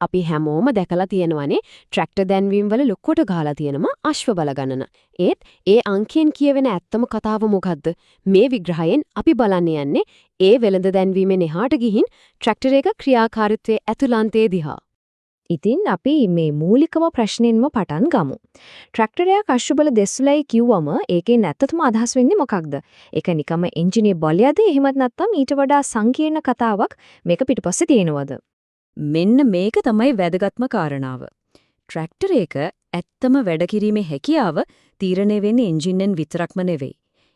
අපි හැමෝම දැකලා තියෙනවානේ ට්‍රැක්ටර් දැන්වීම් වල ලොකුට ගහලා තියෙනවා අශ්ව බල ගණන. ඒත් ඒ අංකයෙන් කියවෙන ඇත්තම කතාව මොකද්ද? මේ විග්‍රහයෙන් අපි බලන්න යන්නේ ඒ වෙළඳ දැන්වීමෙන් එහාට ගිහින් ට්‍රැක්ටර් එක ක්‍රියාකාරීත්වයේ ඇතුළන්තයේ දිහා. ඉතින් අපි මේ මූලිකම ප්‍රශ්නෙන්ම පටන් ගමු. ට්‍රැක්ටරයක් අශ්ව බල දෙස්සුලයි කිව්වම ඒකෙන් ඇත්තටම අදහස් වෙන්නේ මොකක්ද? ඒක නිකම්ම එන්ජිනේ බලයද එහෙමත් නැත්නම් ඊට වඩා සංකීර්ණ කතාවක් මේක පිටපස්සේ තියෙනවද? මෙන්න මේක තමයි වැදගත්ම කාරණාව. ට්‍රැක්ටර් එක ඇත්තම වැඩ කිරීමේ හැකියාව තීරණය වෙන්නේ එන්ජින්ෙන් විතරක්ම නෙවෙයි.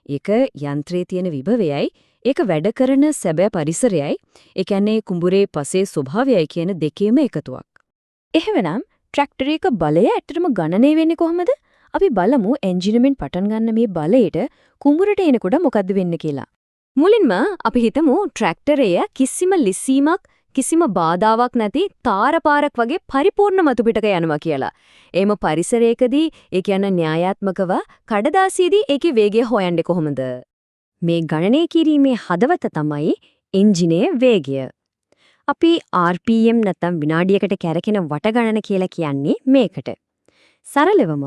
ඒක යන්ත්‍රයේ තියෙන විභවයයි, ඒක වැඩ කරන සැබෑ පරිසරයයි, ඒ කියන්නේ කුඹුරේ පසේ ස්වභාවයයි කියන දෙකේම එකතුවක්. එහෙමනම් ට්‍රැක්ටර් එක බලය ඇත්තටම ගණනය වෙන්නේ කොහොමද? අපි බලමු එන්ජිනෙමින් පටන් ගන්න මේ බලයට කුඹුරට එනකොට මොකද්ද වෙන්නේ කියලා. මුලින්ම අපි හිතමු ට්‍රැක්ටරය කිසිම ලිස්සීමක් කිසිම බාධාවක් නැති තාරපාරක් වගේ පරිපූර්ණ මතු පිටක යනවා කියලා. එම පරිසරයකදී ඒ කියන්නේ න්‍යායාත්මකව කඩදාසියේදී ඒකේ වේගය හොයන්නේ කොහොමද? මේ ගණනය කිරීමේ හදවත තමයි එන්ජිනයේ වේගය. අපි RPM නැත්නම් විනාඩියකට කැරකෙන වට ගණන කියලා කියන්නේ මේකට. සරලවම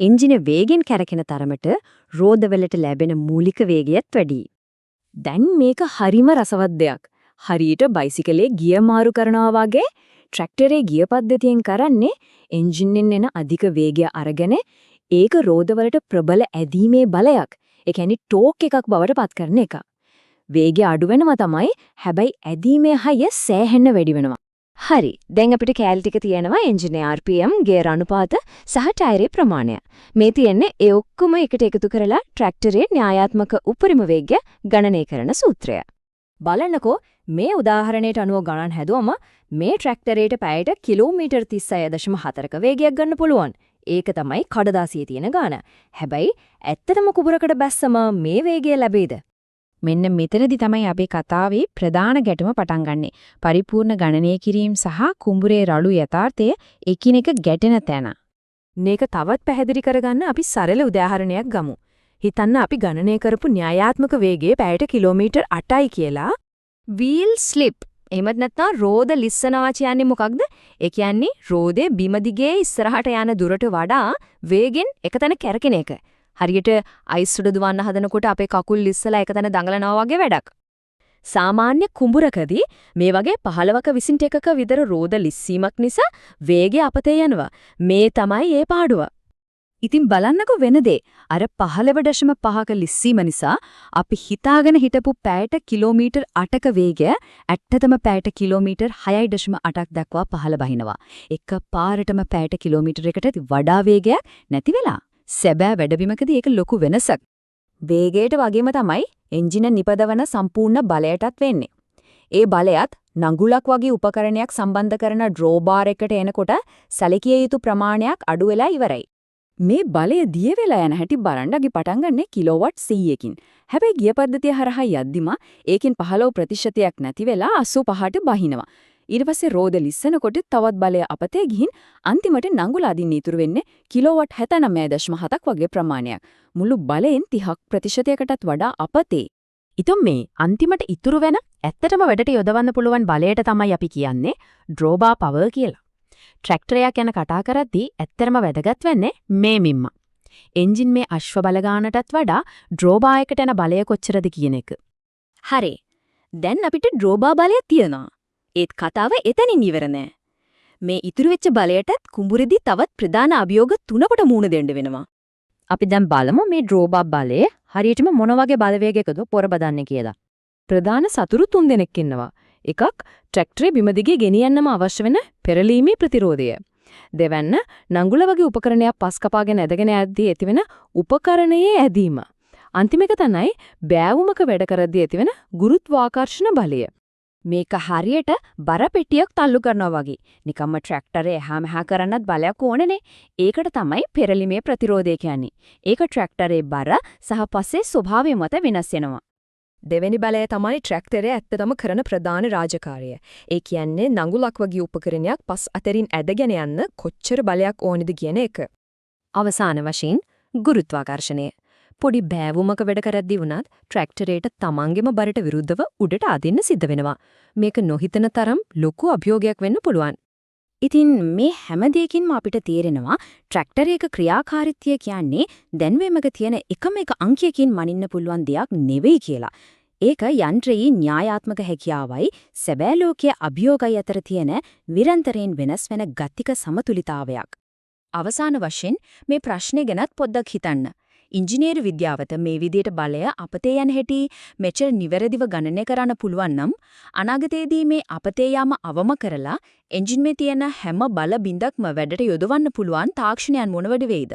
එන්ජින වේගෙන් කැරකෙන තරමට රෝදවලට ලැබෙන මූලික වේගයත් වැඩි. දැන් මේක හරිම රසවත් දෙයක්. හරියට බයිසිකලේ ගිය මාරු කරනවා වගේ ට්‍රැක්ටරේ ගිය පද්ධතියෙන් කරන්නේ එන්ජින්ෙන් එන අධික වේගය අරගෙන ඒක රෝදවලට ප්‍රබල ඇදීමේ බලයක්, ඒ කියන්නේ ටෝක් එකක් බවට පත් කරන එක. වේගය අඩු වෙනවා තමයි, හැබැයි ඇදීමේ හය සෑහෙන්න වැඩි වෙනවා. හරි. දැන් අපිට කැලේ ටික තියෙනවා එන්ජිනේ RPM, ගේර් අනුපාත සහ ටයරේ ප්‍රමාණය. මේ තියෙන්නේ ඒ ඔක්කොම එකට එකතු කරලා ට්‍රැක්ටරේ න්‍යායාත්මක උපරිම වේගය ගණනය කරන සූත්‍රය. බලන්නකෝ මේ උදාහරණයට අනුව ගණන් හැදුවම මේ ට්‍රැක්ටරේට පැයට කිලෝමීටර් 36.4ක වේගයක් ගන්න පුළුවන්. ඒක තමයි කඩදාසියේ තියෙන ගාන. හැබැයි ඇත්තටම කුඹරකට බැස්සම මේ වේගය ලැබෙයිද? මෙන්න මෙතනදි තමයි අපේ කතාවේ ප්‍රධාන ගැටුම පටන් ගන්නෙ. පරිපූර්ණ ගණනය කිරීම සහ කුඹුරේ රළු යථාර්ථය එකිනෙක ගැටෙන තැන. මේක තවත් පැහැදිලි කරගන්න අපි සරල උදාහරණයක් ගමු. හිතන්න අපි ගණනය කරපු න්‍යායාත්මක වේගය පැයට කිලෝමීටර් 8යි කියලා. Wheel slip. එහෙමත් නැත්නම් රෝද ලිස්සනවා කියන්නේ මොකක්ද? ඒ කියන්නේ රෝදේ බිම දිගේ ඉස්සරහට යන දුරට වඩා වේගෙන් එකතැන කැරකෙන එක. හරියට අයිස් උඩ දුවන්න හදනකොට අපේ කකුල් ලිස්සලා එකතැන දඟලනවා වගේ වැඩක්. සාමාන්‍ය කුඹුරකදී මේ වගේ 15ක 20 එකක විතර රෝද ලිස්සීමක් නිසා වේගය අපතේ යනවා. මේ තමයි ඒ පාඩුව. ඉතින් බලන්නකෝ වෙන දේ. අර 15.5ක ලිස්සීම නිසා අපි හිතාගෙන හිටපු පැයට කිලෝමීටර් 8ක වේගය ඇත්තටම පැයට කිලෝමීටර් 6.8ක් දක්වා පහළ බහිනවා. එක පාරටම පැයට කිලෝමීටර් 1කට වඩා වේගයක් නැති වෙලා. සැබෑ වැඩබිමකදී ඒක ලොකු වෙනසක්. වේගයට වගේම තමයි එන්ජින නිපදවන සම්පූර්ණ බලයටත් වෙන්නේ. ඒ බලයත් නඟුලක් වගේ උපකරණයක් සම්බන්ධ කරන ඩ්‍රෝබාර් එකට එනකොට සැලකිය යුතු ප්‍රමාණයක් අඩු වෙලා ඉවරයි. මේ බලය දිය වෙලා යන හැටි බලන්න අපි පටන් ගන්නේ කිලෝවට් 100කින්. හැබැයි ගිය පද්ධතිය හරහා යද්දිම ඒකෙන් 15% නැති වෙලා 85ට බහිනවා. ඊට පස්සේ රෝද ලිස්සනකොට තවත් බලය අපතේ ගිහින් අන්තිමට නඟුල අදින්න ඉතුරු වෙන්නේ කිලෝවට් 79.7ක් වගේ ප්‍රමාණයක්. මුළු බලයෙන් 30%කටත් වඩා අපතේ. ඉතින් මේ අන්තිමට ඉතුරු වෙන ඇත්තටම වැඩට යොදවන්න පුළුවන් බලයට තමයි අපි කියන්නේ ඩ්‍රෝබාර් පවර් කියලා. ට්‍රැක්ටරයක් යන කතා කරද්දී ඇත්තටම වැදගත් වෙන්නේ මේ මිම්ම. එන්ජින් මේ අශ්ව බල ගානටත් වඩා ඩ්‍රෝබාර් එකට යන බලය කොච්චරද කියන එක. හරි. දැන් අපිට ඩ්‍රෝබාර් බලය තියෙනවා. ඒත් කතාව එතනින් ඉවර නෑ. මේ ඉතුරු වෙච්ච බලයටත් කුඹුරේදී තවත් ප්‍රධාන අභියෝග 3කට මුහුණ දෙන්න වෙනවා. අපි දැන් බලමු මේ ඩ්‍රෝබාර් බලය හරියටම මොන වගේ බලවේගයකද පොරබදන්නේ කියලා. ප්‍රධාන සතුරු 3 දෙනෙක් ඉන්නවා. එකක් ට්‍රැක්ටරේ බිම දිගේ ගෙනියන්නම අවශ්‍ය වෙන පෙරලීමේ ප්‍රතිරෝධය. දෙවැන්න නඟුල වගේ උපකරණයක් පස් කපාගෙන ඇදගෙන යද්දී ඇතිවෙන උපකරණයේ ඇදීම. අන්තිම එක තමයි බෑවුමක වැඩ කරද්දී ඇතිවෙන ගුරුත්වාකර්ෂණ බලය. මේක හරියට බර පෙට්ටියක් තල්ලු කරනවා වගේ. නිකම්ම ට්‍රැක්ටරේ එහා මෙහා කරන්නත් බලයක් ඕනනේ. ඒකට තමයි පෙරලීමේ ප්‍රතිරෝධය කියන්නේ. ඒක ට්‍රැක්ටරේ බර සහ පස්සේ ස්වභාවය මත වෙනස් වෙනවා. දෙවෙනි බලය තමයි ට්‍රැක්ටරය ඇත්තටම කරන ප්‍රධාන රාජකාරිය. ඒ කියන්නේ නඟුලක් වගේ උපකරණයක් පස් අතරින් ඇදගෙන යන්න කොච්චර බලයක් ඕනේද කියන එක. අවසාන වශයෙන් ගුරුත්වාකර්ෂණය. පොඩි බෑවුමක වැඩ කරද්දී වුණත් ට්‍රැක්ටරේට තමන්ගේම බරට විරුද්ධව උඩට අදින්න සිද්ධ වෙනවා. මේක නොහිතන තරම් ලොකු අභියෝගයක් වෙන්න පුළුවන්. ඉතින් මේ හැම දෙයකින්ම අපිට තේරෙනවා ට්‍රැක්ටරයක ක්‍රියාකාරීත්වය කියන්නේ දැන්වෙමක තියෙන එකම එක අංකයකින් මනින්න පුළුවන් දෙයක් නෙවෙයි කියලා. ඒක යන්ත්‍රයේ න්‍යායාත්මක හැකියාවයි සැබෑ ලෝකයේ අභියෝගය අතර තියෙන නිරන්තරයෙන් වෙනස් වෙන ගතික සමතුලිතාවයක්. අවසාන වශයෙන් මේ ප්‍රශ්නේ ගැනත් පොඩ්ඩක් හිතන්න. ඉංජිනේරු විද්‍යාවට මේ විදිහට බලය අපතේ යන හැටි මෙච්චර නිවැරදිව ගණනය කරන්න පුළුවන් නම් අනාගතයේදී මේ අපතේ යාම අවම කරලා එන්ජින් මේ තියෙන හැම බල බින්දක්ම වැඩට යොදවන්න පුළුවන් තාක්ෂණයන් මොනවද වෙයිද?